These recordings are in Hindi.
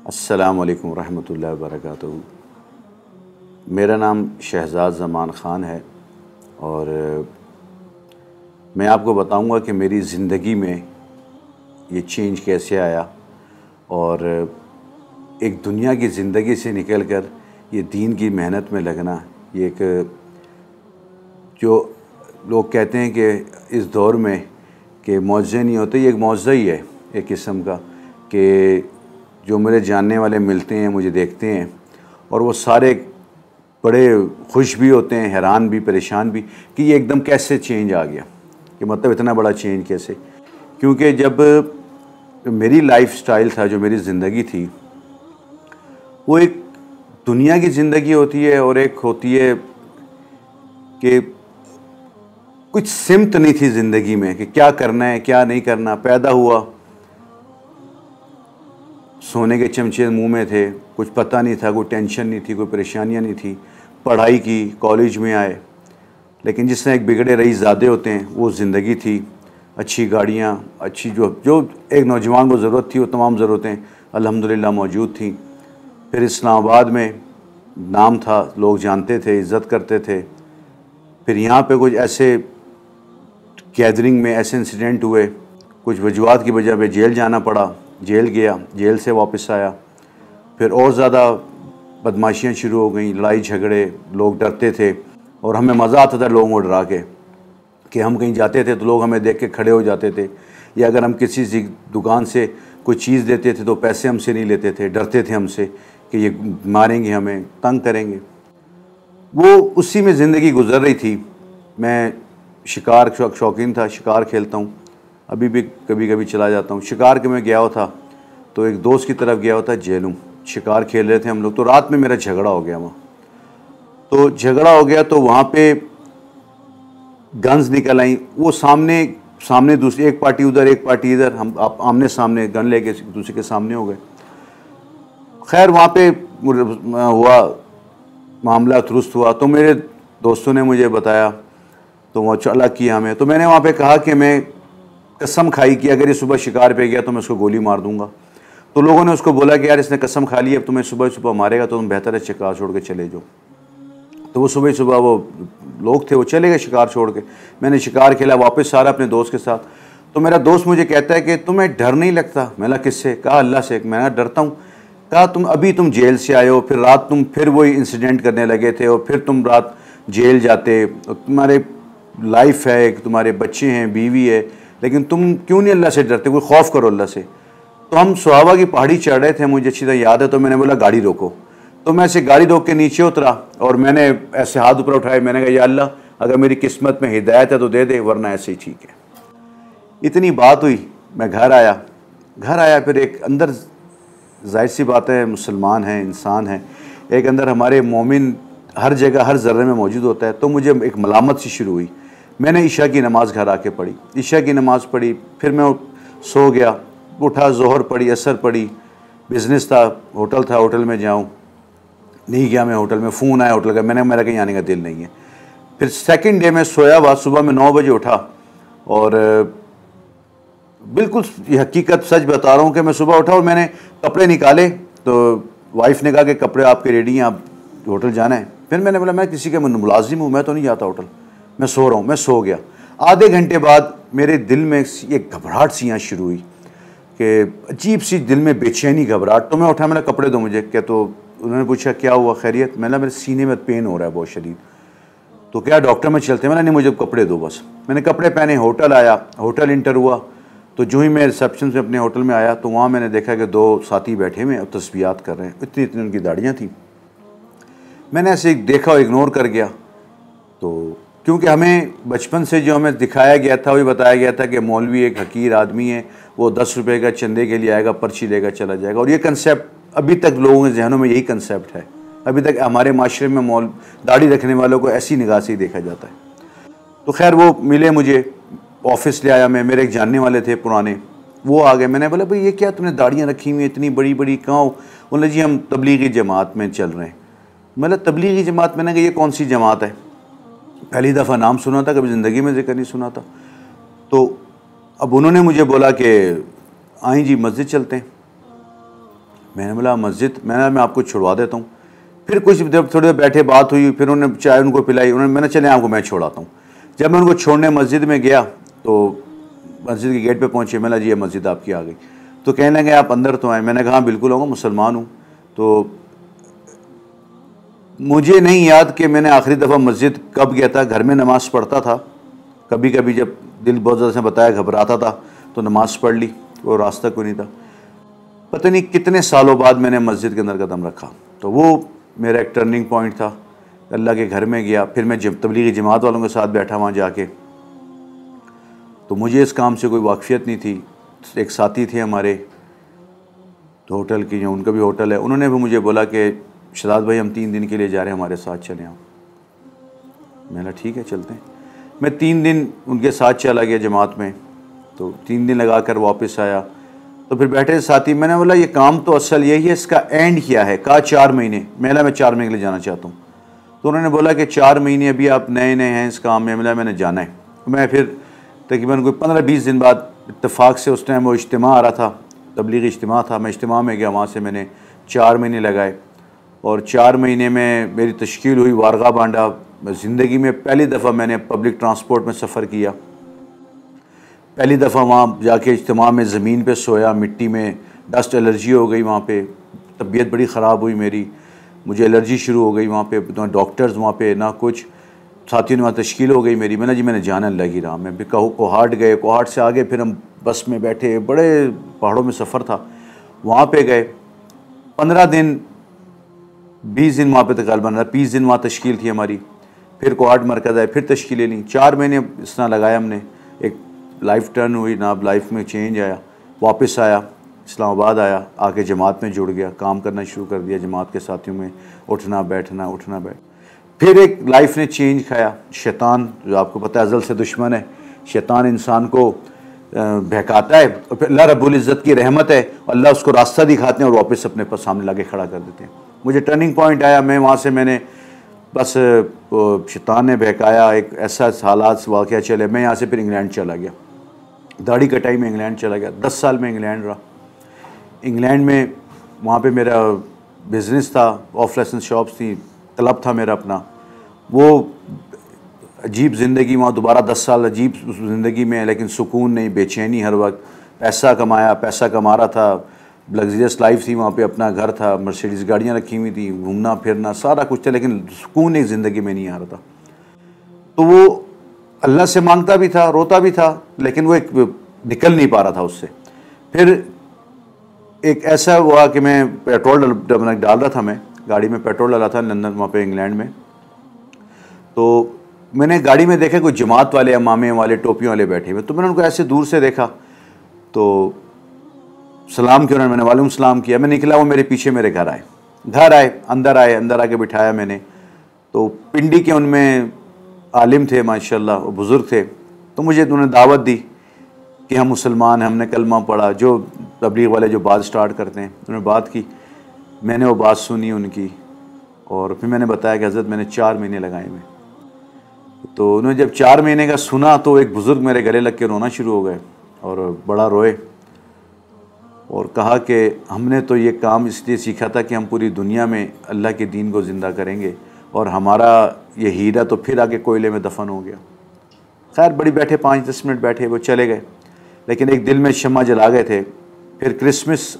अस्सलामु अलैकुम रहमतुल्लाहि व बरकातुहू। मेरा नाम शहज़ाद ज़मान ख़ान है और मैं आपको बताऊंगा कि मेरी ज़िंदगी में ये चेंज कैसे आया और एक दुनिया की ज़िंदगी से निकलकर ये दीन की मेहनत में लगना। ये एक जो लोग कहते हैं कि इस दौर में कि मौज़े नहीं होते, ये एक मौज़ा ही है एक किस्म का, कि जो मेरे जानने वाले मिलते हैं, मुझे देखते हैं और वो सारे बड़े खुश भी होते हैं, हैरान भी, परेशान भी कि ये एकदम कैसे चेंज आ गया, कि मतलब इतना बड़ा चेंज कैसे। क्योंकि जब मेरी लाइफस्टाइल था, जो मेरी ज़िंदगी थी, वो एक दुनिया की ज़िंदगी होती है और एक होती है कि कुछ सिमत नहीं थी ज़िंदगी में कि क्या करना है क्या नहीं करना। पैदा हुआ, सोने के चमचे मुंह में थे, कुछ पता नहीं था, कोई टेंशन नहीं थी, कोई परेशानियां नहीं थी। पढ़ाई की, कॉलेज में आए, लेकिन जिस तरह एक बिगड़े रईसज़ादे होते हैं वो ज़िंदगी थी। अच्छी गाड़ियां, अच्छी जो एक नौजवान को ज़रूरत थी, वो तमाम ज़रूरतें अल्हम्दुलिल्लाह मौजूद थी। फिर इस्लामाबाद में नाम था, लोग जानते थे, इज़्ज़त करते थे। फिर यहाँ पे कुछ ऐसे गैदरिंग में ऐसे इंसिडेंट हुए, कुछ वजूहात की वजह पे जेल जाना पड़ा। जेल गया, जेल से वापस आया, फिर और ज़्यादा बदमाशियाँ शुरू हो गई, लड़ाई झगड़े, लोग डरते थे और हमें मज़ा आता था लोगों को डरा के, कि हम कहीं जाते थे तो लोग हमें देख के खड़े हो जाते थे, या अगर हम किसी दुकान से कोई चीज़ देते थे तो पैसे हमसे नहीं लेते थे, डरते थे हमसे कि ये मारेंगे, हमें तंग करेंगे। वो उसी में ज़िंदगी गुजर रही थी। मैं शिकार शौकीन था, शिकार खेलता हूँ, अभी भी कभी कभी चला जाता हूँ। शिकार के मैं गया हुआ था तो एक दोस्त की तरफ गया हुआ था जेलूम, शिकार खेल रहे थे हम लोग, तो रात में मेरा झगड़ा हो गया वहाँ। तो झगड़ा हो गया तो वहाँ पे गन्स निकल आई, वो सामने दूसरी, एक पार्टी उधर एक पार्टी इधर, हम आप आमने सामने गन लेके दूसरे के सामने हो गए। खैर वहाँ पे हुआ मामला, दुरुस्त हुआ। तो मेरे दोस्तों ने मुझे बताया, तो वो चला किया हमें। तो मैंने वहाँ पे कहा कि मैं कसम खाई कि अगर ये सुबह शिकार पे गया तो मैं उसको गोली मार दूंगा। तो लोगों ने उसको बोला कि यार इसने कसम खा ली, अब तुम्हें सुबह सुबह मारेगा तो तुम बेहतर है शिकार छोड़ के चले जाओ। तो वो सुबह सुबह वो लोग थे, वो चले गए शिकार छोड़ के। मैंने शिकार खेला, वापस आ रहा अपने दोस्त के साथ। तो मेरा दोस्त मुझे कहता है कि तुम्हें डर नहीं लगता? मैंने किससे? कहा अल्लाह से। मैंने डरता हूँ। कहा तुम जेल से आए हो, फिर रात तुम फिर वही इंसिडेंट करने लगे थे और फिर तुम रात जेल जाते, तुम्हारे लाइफ है, तुम्हारे बच्चे हैं, बीवी है, लेकिन तुम क्यों नहीं अल्लाह से डरते? कोई खौफ करो अल्लाह से। तो हम सुहाबा की पहाड़ी चढ़ रहे थे, मुझे अच्छी तरह याद है। तो मैंने बोला गाड़ी रोको। तो मैं ऐसे गाड़ी रोक के नीचे उतरा और मैंने ऐसे हाथ ऊपर उठाए, मैंने कहा या अल्लाह अगर मेरी किस्मत में हिदायत है तो दे दे, वरना ऐसे ही ठीक है। इतनी बात हुई, मैं घर आया। फिर एक अंदर, जाहिर सी बात है, मुसलमान हैं, इंसान हैं, एक अंदर हमारे मोमिन हर जगह हर ज़र्रे में मौजूद होता है। तो मुझे एक मलामत सी शुरू हुई। मैंने ईशा की नमाज़ घर आके पढ़ी, ईशा की नमाज़ पढ़ी, फिर मैं सो गया। उठा, ज़ोहर पढ़ी, असर पढ़ी, बिज़नेस था, होटल था, होटल में जाऊँ नहीं गया। मैं होटल में, फ़ोन आया होटल का, मेरा कहीं आने का दिल नहीं है। फिर सेकंड डे में सोया हुआ, सुबह में 9 बजे उठा और बिल्कुल ये हकीकत सच बता रहा हूँ कि मैं सुबह उठा और मैंने कपड़े निकाले तो वाइफ ने कहा कि कपड़े आपके रेडी हैं, आप होटल जाना है। फिर मैंने बोला मैं किसी का मुलाजिम हूँ, मैं तो नहीं जाता होटल, मैं सो रहा हूँ। मैं सो गया। आधे घंटे बाद मेरे दिल में एक घबराहट सी यहाँ शुरू हुई, कि अजीब सी दिल में बेचैनी, घबराहट। तो मैं उठा, मैंने कपड़े दो मुझे। क्या? तो उन्होंने पूछा क्या हुआ, खैरियत? मैंने मेरे सीने में पेन हो रहा है बहुत शदीद। तो क्या डॉक्टर में चलते? मैंने नहीं, मुझे कपड़े दो बस। मैंने कपड़े पहने, होटल आया, होटल इंटर हुआ। तो जो ही मैं रिसेप्शन से अपने होटल में आया तो वहाँ मैंने देखा कि 2 साथी बैठे हुए और तस्बीहात कर रहे हैं। इतनी इतनी उनकी दाढ़ियाँ थी। मैंने ऐसे देखा और इग्नोर कर गया। तो क्योंकि हमें बचपन से जो हमें दिखाया गया था, वही बताया गया था कि मौलवी एक हकीर आदमी है, वो 10 रुपये का चंदे के लिए आएगा, पर्ची लेगा, चला जाएगा। और ये कंसेप्ट अभी तक लोगों के जहनों में, यही कंसेप्ट है। अभी तक हमारे माशरे में दाढ़ी रखने वालों को ऐसी निगाह से ही देखा जाता है। तो खैर वो मिले मुझे, ऑफिस ले आया मैं, मेरे एक जानने वाले थे पुराने, वो आ गए। मैंने बोला भाई ये क्या तुमने दाढ़ियाँ रखी हुई इतनी बड़ी बड़ी, कहाँ हो? बोले जी हम तबलीगी जमात में चल रहे हैं। मतलब तबलीगी जमात? मैंने कहा ये कौन सी जमात है? पहली दफ़ा नाम सुना था, कभी ज़िंदगी में जिक्र नहीं सुना था। तो अब उन्होंने मुझे बोला कि आई जी मस्जिद चलते हैं। मैंने बोला मस्जिद, मैं आपको छुड़वा देता हूँ। फिर कुछ जब थोड़ी देर बैठे बात हुई, फिर उन्होंने चाय उनको पिलाई, मैंने चले आपको मैं छोड़ाता हूँ। जब मैं उनको छोड़ने मस्जिद में गया तो मस्जिद के गेट पे पहुँचे, मैंने जी ये मस्जिद आपकी आ गई। तो कहने लगे आप अंदर तो आए। मैंने कहा बिल्कुल आऊँगा, मुसलमान हूँ। तो मुझे नहीं याद कि मैंने आखिरी दफ़ा मस्जिद कब गया था। घर में नमाज़ पढ़ता था, कभी कभी जब दिल बहुत ज़्यादा से बताया घबराता था तो नमाज़ पढ़ ली, वो रास्ता कोई नहीं था। पता नहीं कितने सालों बाद मैंने मस्जिद के अंदर कदम रखा, तो वो मेरा एक टर्निंग पॉइंट था। अल्लाह के घर में गया, फिर मैं तबलीगी जमात वालों के साथ बैठा वहाँ जाके। तो मुझे इस काम से कोई वाकफियत नहीं थी। एक साथी थे हमारे तो होटल की, जो उनका भी होटल है, उन्होंने भी मुझे बोला कि शहजाद भाई हम 3 दिन के लिए जा रहे हैं, हमारे साथ चलें आप। मैंने ठीक है चलते हैं। मैं 3 दिन उनके साथ चला गया जमात में। तो 3 दिन लगा कर वापस आया। तो फिर बैठे साथी, मैंने बोला ये काम तो असल यही है, इसका एंड क्या है? कहा 4 महीने। मैं 4 महीने के लिए जाना चाहता हूँ। तो उन्होंने बोला कि 4 महीने अभी आप नए नए हैं इस काम में। मैंने जाना है। मैं फिर तकरीबन कोई 15-20 दिन बाद इत्तेफाक से उस टाइम वो इज्तिमा आ रहा था, तबलीगी इज्तिमा था, मैं इज्तिमा में गया। वहाँ से मैंने 4 महीने लगाए और 4 महीने में मेरी तश्कील हुई वारगा बांडा। ज़िंदगी में पहली दफ़ा मैंने पब्लिक ट्रांसपोर्ट में सफ़र किया। पहली दफ़ा वहाँ जाके इज्तिमा में ज़मीन पे सोया, मिट्टी में, डस्ट एलर्जी हो गई वहाँ पे, तबीयत बड़ी ख़राब हुई मेरी, मुझे एलर्जी शुरू हो गई वहाँ पे। डॉक्टर्स वहाँ पे ना कुछ, साथियों ने वहाँ तश्कील हो गई मेरी। मैंने जी मैंने जाना लगी रहा। मैं भी कोहाट गए, कोहाट से आगे फिर हम बस में बैठे, बड़े पहाड़ों में सफ़र था, वहाँ पे गए। 15 दिन 20 दिन वहाँ पे तकरीबन 20 दिन वहाँ तश्कील थी हमारी। फिर कोहाट मरकज़ आए, फिर तश्कीलें ली। 4 महीने इस तरह लगाया हमने। एक लाइफ टर्न हुई ना, लाइफ में चेंज आया। वापस आया, इस्लामाबाद आया, आके जमात में जुड़ गया, काम करना शुरू कर दिया जमात के साथियों में, उठना बैठना उठना बैठ। फिर एक लाइफ ने चेंज खाया। शैतान, जो आपको पता है अज़ल से दुश्मन है, शैतान इंसान को बहकाता है और फिर अल्लाह रब्बुल इज़्ज़त की रहमत है, अल्लाह उसको रास्ता दिखाते हैं और वापस अपने पर सामने लाके खड़ा कर देते हैं। मुझे टर्निंग पॉइंट आया। मैं वहाँ से मैंने बस शैतान ने बहकाया, एक ऐसा हालात वाक़या चले। मैं यहाँ से फिर इंग्लैंड चला गया, दाढ़ी कटाई में इंग्लैंड चला गया। 10 साल में इंग्लैंड रहा। इंग्लैंड में वहाँ पे मेरा बिज़नेस था, ऑफ लाइसेंस शॉप्स थी, क्लब था मेरा अपना। वो अजीब ज़िंदगी वहाँ, दोबारा 10 साल अजीब ज़िंदगी में, लेकिन सुकून नहीं, बेचैनी हर वक्त। पैसा कमाया, पैसा कमा रहा था, लग्जरियस लाइफ थी वहाँ पे, अपना घर था, मर्सिडीज़ गाड़ियाँ रखी हुई थी, घूमना फिरना सारा कुछ था, लेकिन सुकून एक ज़िंदगी में नहीं आ रहा था। तो वो अल्लाह से मांगता भी था, रोता भी था, लेकिन वो एक निकल नहीं पा रहा था उससे। फिर एक ऐसा हुआ कि मैं पेट्रोल डाल रहा था, मैं गाड़ी में पेट्रोल डाला था लंदन, वहाँ पे इंग्लैंड में। तो मैंने गाड़ी में देखा कोई जमात वाले, अमामे वाले, टोपियों वाले बैठे हुए। तो मैंने उनको ऐसे दूर से देखा तो सलाम किया, मैंने वालेकुम सलाम किया। मैं निकला, वो मेरे पीछे मेरे घर आए, अंदर आके बिठाया मैंने। तो पिंडी के उनमें आलिम थे माशाल्लाह, वो बुज़ुर्ग थे। तो मुझे उन्होंने दावत दी कि हम मुसलमान हैं, हमने कलमा पढ़ा, जो तबलीग वाले जो बात स्टार्ट करते हैं। उन्होंने बात की, मैंने वो बात सुनी उनकी, और फिर मैंने बताया कि हज़रत मैंने 4 महीने लगाए में। तो उन्होंने जब 4 महीने का सुना तो एक बुज़ुर्ग मेरे गले लग के रोना शुरू हो गए और बड़ा रोए और कहा कि हमने तो ये काम इसलिए सीखा था कि हम पूरी दुनिया में अल्लाह के दीन को ज़िंदा करेंगे, और हमारा ये हीरा तो फिर आके कोयले में दफन हो गया। खैर बड़ी बैठे, 5-10 मिनट बैठे, वो चले गए, लेकिन एक दिल में शम्मा जला गए थे। फिर क्रिसमस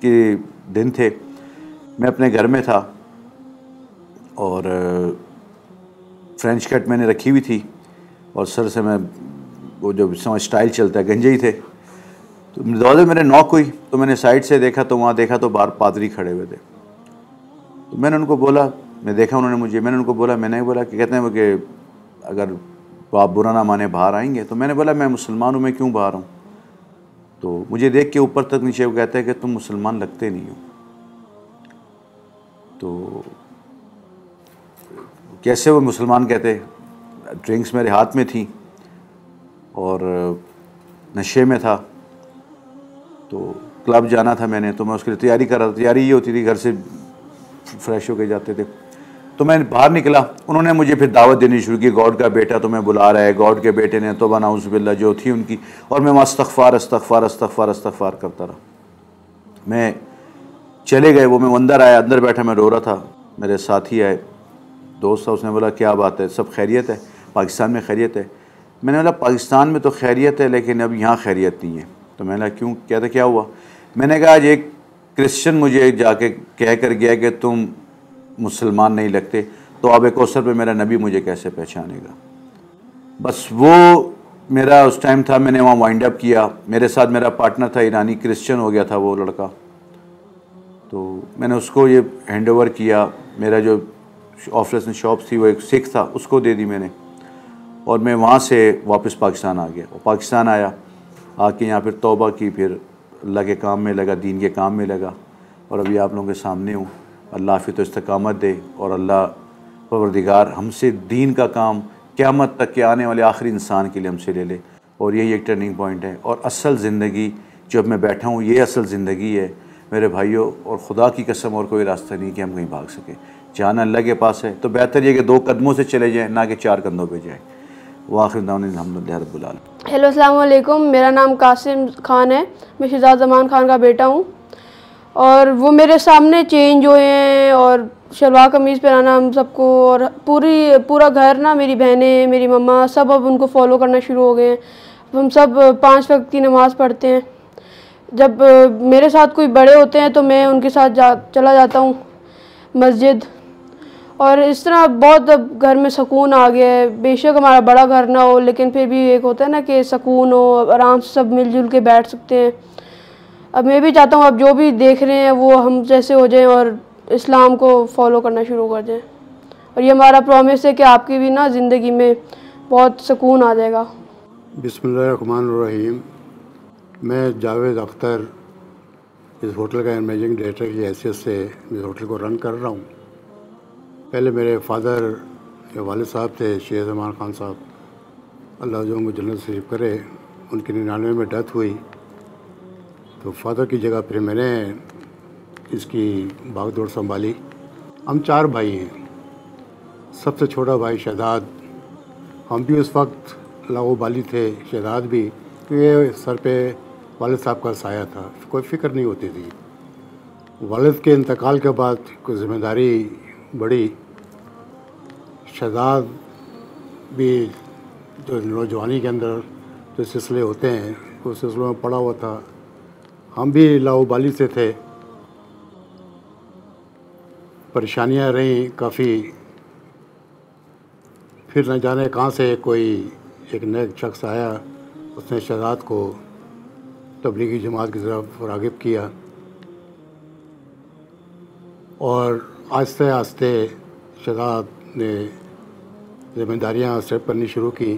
के दिन थे, मैं अपने घर में था और फ्रेंच कट मैंने रखी हुई थी और सर से मैं वो जो स्टाइल चलता है गंजे ही थे। तो दरवाजे मेरे नॉक हुई, तो मैंने साइड से देखा, तो वहाँ देखा तो बाहर पादरी खड़े हुए थे। तो मैंने उनको बोला, मैं देखा उन्होंने मुझे, मैंने उनको बोला, मैंने बोला कि कहते हैं वो कि अगर आप बुरा ना माने बाहर आएंगे। तो मैंने बोला मैं मुसलमान हूँ, मैं क्यों बाहर हूँ? तो मुझे देख के ऊपर तक नीचे वो कहते हैं कि तुम मुसलमान लगते नहीं हो। तो कैसे वो मुसलमान कहते? ड्रिंक्स मेरे हाथ में थी और नशे में था, तो क्लब जाना था मैंने, तो मैं उसके लिए तैयारी कर रहा था। तैयारी ये होती थी, घर से फ्रेश होके जाते थे। तो मैं बाहर निकला, उन्होंने मुझे फिर दावत देनी शुरू की, गॉड का बेटा तुम्हें बुला रहा है, गॉड के बेटे ने तौबा नाउज़ुबिल्लाह जो थी उनकी, और मैं वहाँ इस्तग़फ़ार करता रहा। मैं चले गए वो। मैं अंदर आया, अंदर बैठा मैं रो रहा था। मेरे साथी आए, दोस्त था, उसने बोला क्या बात है, सब खैरियत है, पाकिस्तान में खैरियत है? मैंने बोला पाकिस्तान में तो खैरियत है लेकिन अब यहाँ खैरियत नहीं है। तो मैंने कहा क्यों, कहता क्या हुआ? मैंने कहा आज एक क्रिश्चियन मुझे जाके कह कर गया कि तुम मुसलमान नहीं लगते, तो अब एक अवसर पे मेरा नबी मुझे कैसे पहचानेगा? बस वो मेरा उस टाइम था, मैंने वहाँ वाइंड अप किया। मेरे साथ मेरा पार्टनर था ईरानी, क्रिश्चियन हो गया था वो लड़का, तो मैंने उसको ये हैंड ओवर किया। मेरा जो ऑफिस में शॉप थी वो एक सिख था, उसको दे दी मैंने, और मैं वहाँ से वापस पाकिस्तान आ गया। और पाकिस्तान आया, आके यहाँ फिर तौबा की, फिर अल्लाह के काम में लगा, दीन के काम में लगा, और अभी आप लोगों के सामने हूँ। अल्लाह फिर तो इस्तकामत दे, और अल्लाह परवरदिगार हमसे दीन का काम क़यामत तक के आने वाले आखिरी इंसान के लिए हमसे ले ले। और यही एक टर्निंग पॉइंट है। और असल ज़िंदगी जो अब मैं बैठा हूँ, ये असल ज़िंदगी है मेरे भाइयों, और खुदा की कसम और कोई रास्ता नहीं कि हम कहीं भाग सकें। जान अल्लाह के पास है, तो बेहतर ये कि 2 कदमों से चले जाएँ, ना कि 4 कंधों पे जाएँ। वो आखिर अल्हम्दुलिल्लाह रब्बिल आलमीन। हेलो, अस्सलाम वालेकुम। मेरा नाम कासिम खान है, मैं शहजाद ज़मान खान का बेटा हूँ। और वो मेरे सामने चेंज हुए हैं, और शलवार कमीज़ पहनाना हम सबको, और पूरा घर ना, मेरी बहनें, मेरी मम्मा, सब अब उनको फॉलो करना शुरू हो गए हैं। हम सब 5 वक्त की नमाज़ पढ़ते हैं। जब मेरे साथ कोई बड़े होते हैं तो मैं उनके साथ चला जाता हूँ मस्जिद, और इस तरह बहुत अब घर में सुकून आ गया है। बेशक हमारा बड़ा घर ना हो, लेकिन फिर भी एक होता है ना कि सुकून हो, आराम से सब मिलजुल के बैठ सकते हैं। अब मैं भी चाहता हूँ अब जो भी देख रहे हैं वो हम जैसे हो जाएं और इस्लाम को फॉलो करना शुरू कर दें। और ये हमारा प्रॉमिस है कि आपकी भी ना ज़िंदगी में बहुत सुकून आ जाएगा। बिस्मिल्लाहिर्रहमानिर्रहीम। मैं जावेद अख्तर इस होटल का मैनेजिंग डायरेक्टर की हैसियत से इस होटल को रन कर रहा हूँ। पहले मेरे फादर या वालिद साहब थे शेख ज़मान खान साहब, अल्लाह जो उनको जन्नत नसीब करे। उनकी 99 में डेथ हुई, तो फादर की जगह फिर मैंने इसकी भागदौड़ संभाली। हम 4 भाई हैं, सबसे छोटा भाई शहजाद। हम भी उस वक्त लाओबाली थे, शहजाद भी, क्योंकि सर पे वालिद साहब का साया था, कोई फ़िक्र नहीं होती थी। वालिद के इंतकाल के बाद कोई ज़िम्मेदारी बढ़ी। शहजाद भी जो नौजवानी के अंदर जो सिलसिले होते हैं उस सिलसिलों में पड़ा हुआ था। हम भी लाओबाली से थे, परेशानियां रहीं काफ़ी। फिर न जाने कहाँ से कोई एक नया शख्स आया, उसने शहजाद को तबलीगी जमात की तरफ राग़िब किया, और आहिस्ते आहिस्ते शहजाद ने ज़िम्मेदारियाँ एक्सेप्ट करनी शुरू की।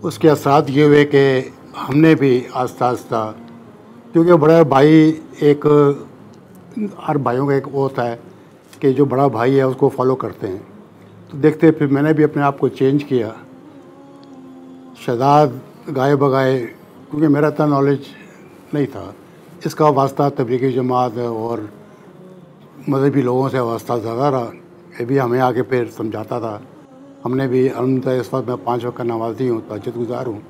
उसके असरात ये हुए कि हमने भी आहिस्ता आहिस्ता, क्योंकि बड़ा भाई एक, हर भाइयों का एक वो होता है कि जो बड़ा भाई है उसको फॉलो करते हैं, तो देखते फिर मैंने भी अपने आप को चेंज किया। शहजाद गाए बगाए, क्योंकि मेरा इतना नॉलेज नहीं था, इसका वास्ता तबलीगी जमात और मज़हबी लोगों से वास्ता ज़्यादा रहा। ये भी हमें आके फिर समझाता था। हमने भी अल्हम्दुलिल्लाह इस वक्त मैं 5 वक्त का नमाज़ी हूँ, तहज्जुद गुज़ार हूँ,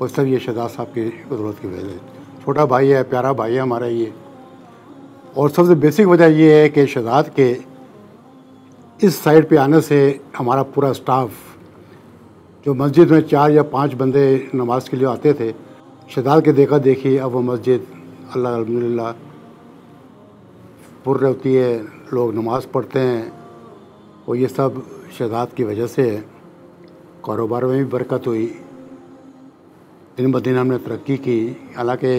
और सब ये शहजाद साहब की ज़रूरत की वजह से। छोटा भाई है, प्यारा भाई है हमारा ये। और सबसे बेसिक वजह ये है कि शहजाद के इस साइड पे आने से हमारा पूरा स्टाफ, जो मस्जिद में 4 या 5 बंदे नमाज के लिए आते थे, शहजाद के देखा देखी अब वो मस्जिद अल्लाह अल्हम्दुलिल्लाह पुर रहती है, लोग नमाज़ पढ़ते हैं, और ये सब शहजाद की वजह से है। कारोबार में भी बरकत हुई, दिन ब दिन हमने तरक्की की। हालांकि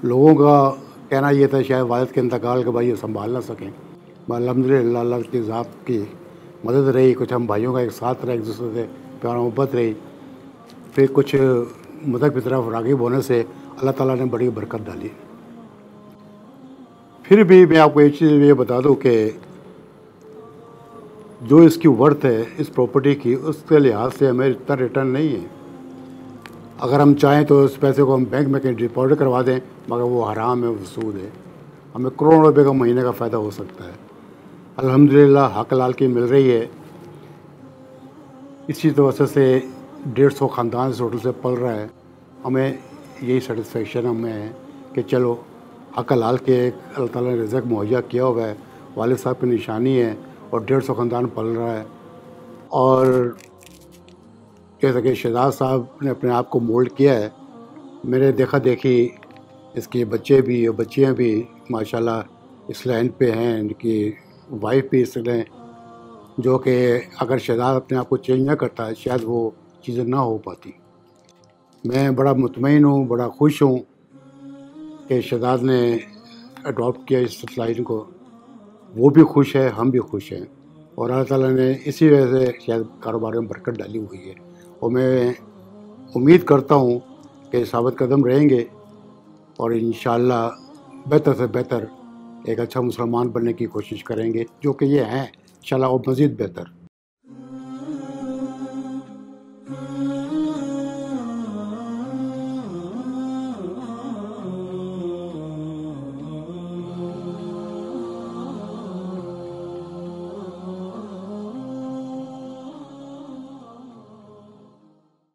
लोगों का कहना ये था शायद वालिद के इंतकाल के बाद ये संभाल ना सकें, अल्हम्दुलिल्लाह अल्लाह की ज़ात की मदद रही। कुछ हम भाइयों का एक साथ रहे, एक दूसरे से प्यार मोहब्बत रही। फिर कुछ मदद की तरफ राग़िब होने से अल्लाह ताला ने बड़ी बरकत डाली। फिर भी मैं आपको एक चीज़ ये बता दूं कि जो इसकी वर्थ है इस प्रॉपर्टी की, उसके लिहाज से हमें इतना रिटर्न नहीं है। अगर हम चाहें तो उस पैसे को हम बैंक में कहीं डिपॉजिट करवा दें, मगर वो हराम है, वो सूद है। हमें करोड़ों रुपए का महीने का फ़ायदा हो सकता है। अल्हम्दुलिल्लाह हक लाल की मिल रही है। इसी वजह से 150 ख़ानदान इस होटल से पल रहा है। हमें यही सेटिस्फेक्शन हमें है कि चलो हक हलाल के अल्लाह ताला ने रिज़्क़ मुहैया किया हुआ है, वालिद साहब की निशानी है और 150 ख़ानदान पल रहा है। और जैसा कि शहजाद साहब ने अपने आप को मोल्ड किया है, मेरे देखा देखी इसके बच्चे भी और बच्चियाँ भी माशाल्लाह इस लाइन पे हैं, इनकी वाइफ भी इसलिए, जो कि अगर शहजाद अपने आप को चेंज ना करता है शायद वो चीज़ें ना हो पाती। मैं बड़ा मुतमईन हूँ, बड़ा खुश हूँ कि शहजाद ने अडॉप्ट किया इस लाइन को। वो भी खुश है, हम भी खुश हैं और अल्लाह ताला ने इसी वजह से शायद कारोबार में बरकत डाली हुई है। और मैं उम्मीद करता हूँ कि साबित कदम रहेंगे और इंशाअल्लाह बेहतर से बेहतर एक अच्छा मुसलमान बनने की कोशिश करेंगे, जो कि ये हैं इंशाअल्लाह, और मज़ीद बेहतर।